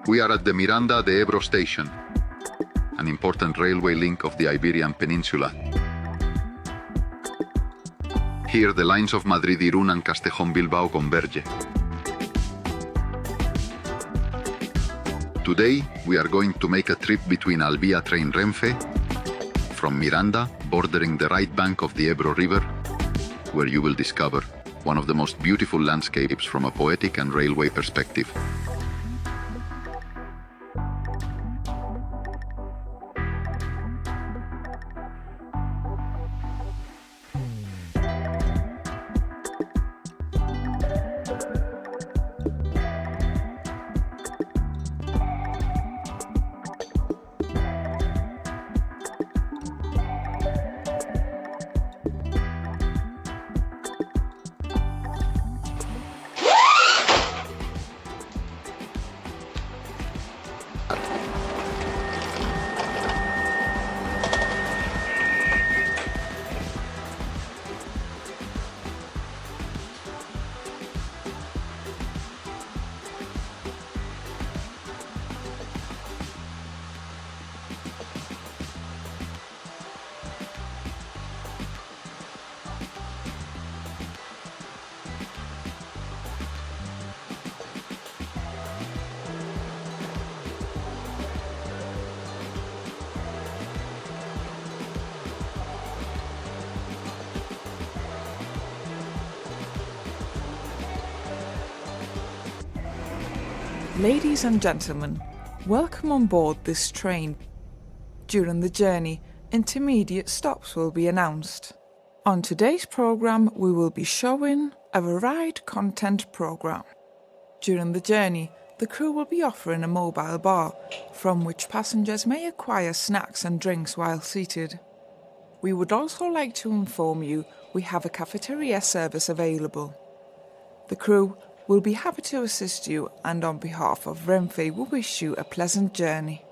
We are at the Miranda de Ebro station, an important railway link of the Iberian Peninsula. Here the lines of Madrid-Irún and Castejón-Bilbao converge. Today, we are going to make a trip between Albia train Renfe, from Miranda, bordering the right bank of the Ebro River, where you will discover one of the most beautiful landscapes from a poetic and railway perspective. Ladies and gentlemen, welcome on board this train. During the journey, intermediate stops will be announced. On today's programme, we will be showing a varied content programme. During the journey, the crew will be offering a mobile bar, from which passengers may acquire snacks and drinks while seated. We would also like to inform you we have a cafeteria service available. The crew will be happy to assist you, and on behalf of Renfe, we wish you a pleasant journey.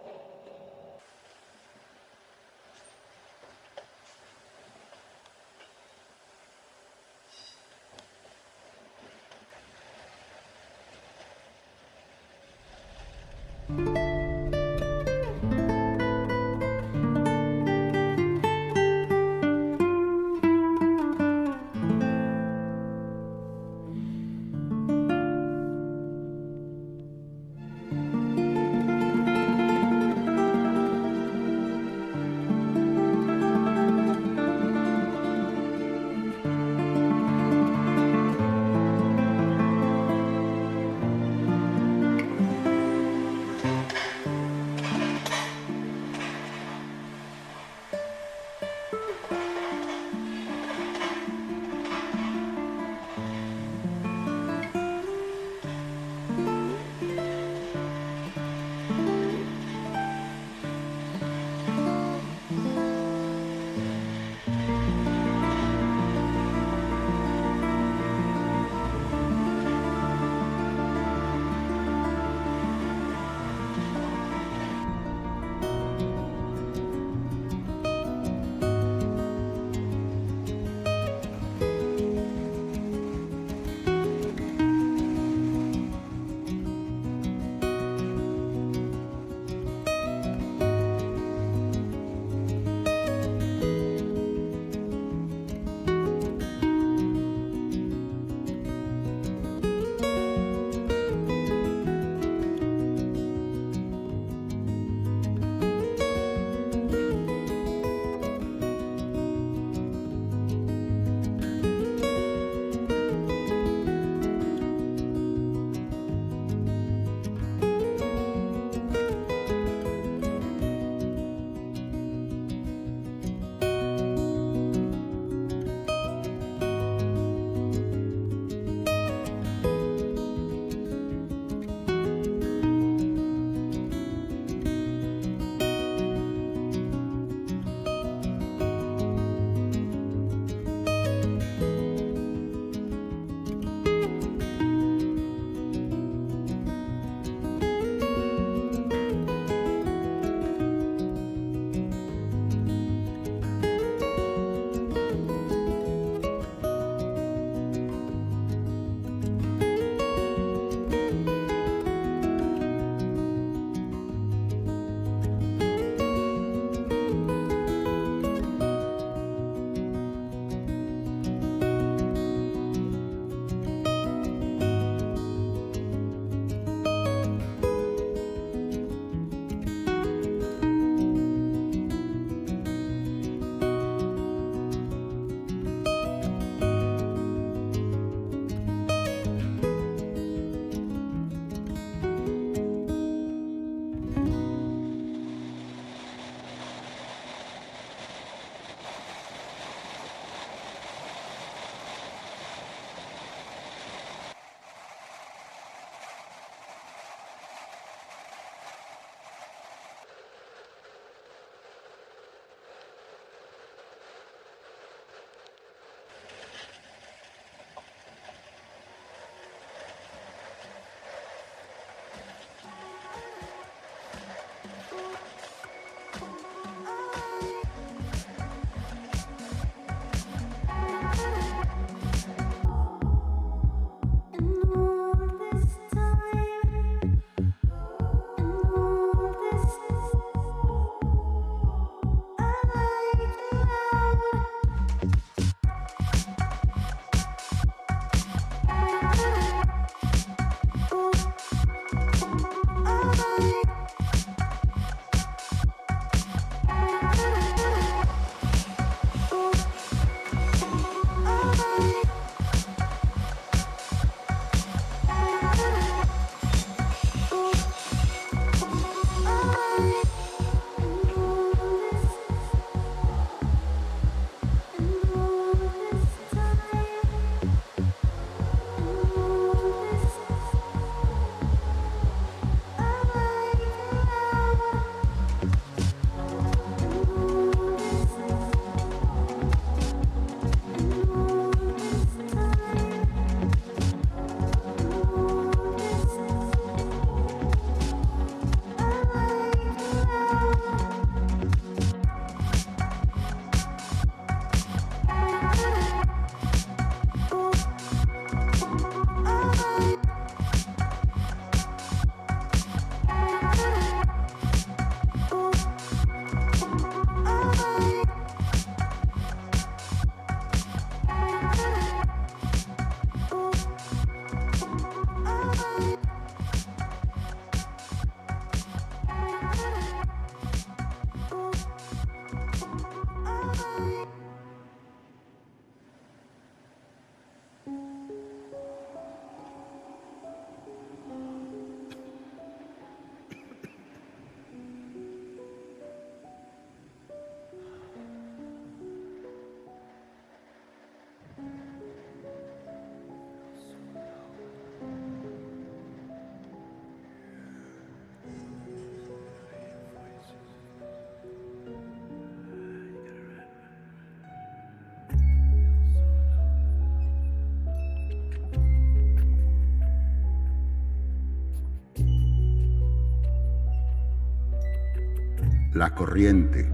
La Corriente.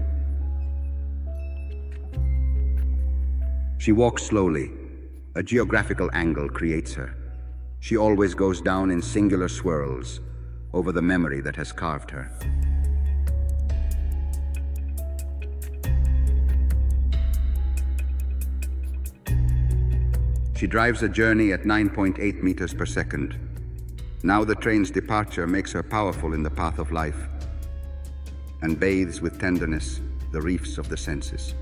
She walks slowly. A geographical angle creates her. She always goes down in singular swirls over the memory that has carved her. She drives a journey at 9.8 meters per second. Now the train's departure makes her powerful in the path of life and bathes with tenderness the reefs of the senses.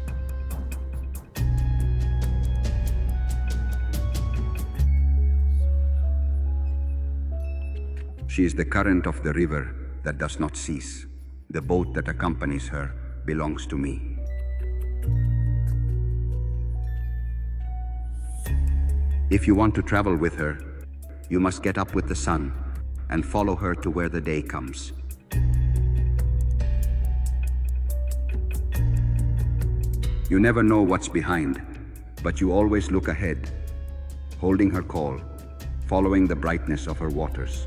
She is the current of the river that does not cease. The boat that accompanies her belongs to me. If you want to travel with her, you must get up with the sun and follow her to where the day comes. You never know what's behind, but you always look ahead, holding her call, following the brightness of her waters.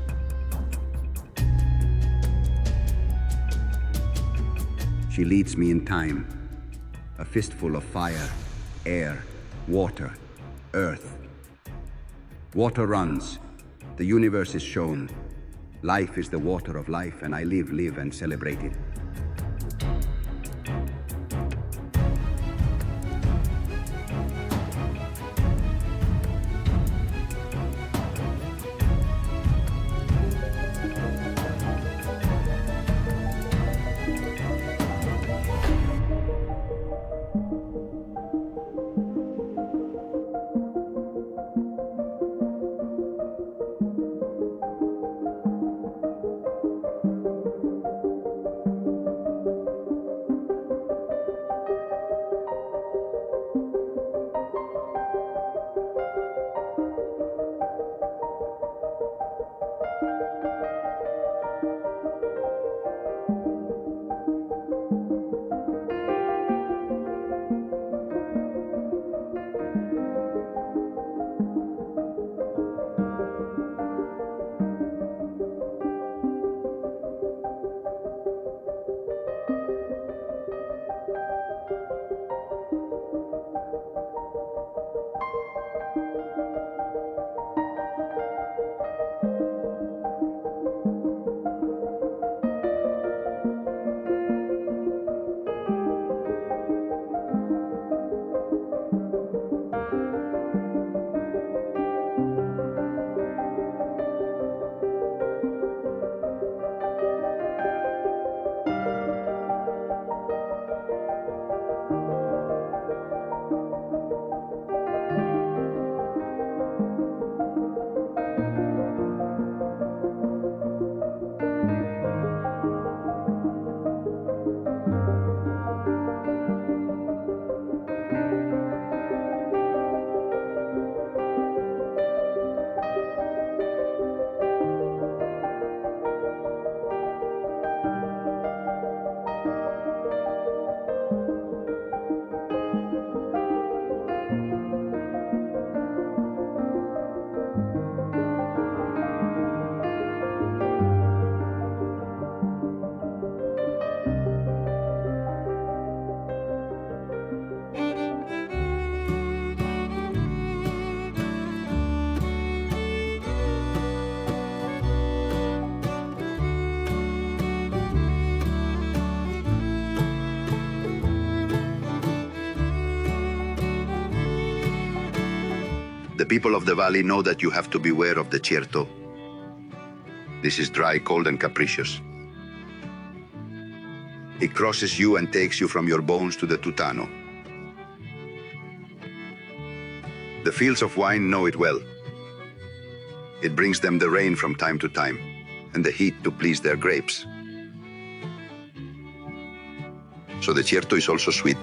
She leads me in time, a fistful of fire, air, water, earth. Water runs, the universe is shown. Life is the water of life, and I live and celebrate it. The people of the valley know that you have to beware of the Cierto. This is dry, cold, and capricious. It crosses you and takes you from your bones to the Tutano. The fields of wine know it well. It brings them the rain from time to time, and the heat to please their grapes. So the Cierto is also sweet.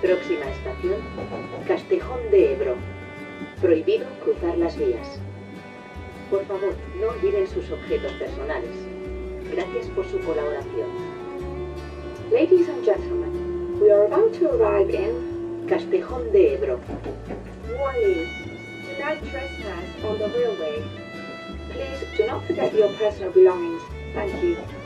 Próxima estación, Castejón de Ebro. Prohibido cruzar las vías. Por favor, no olviden sus objetos personales. Gracias por su colaboración. Ladies and gentlemen, we are about to arrive in Castejón de Ebro. Warning, do not trespass on the railway. Please do not forget your personal belongings. Thank you.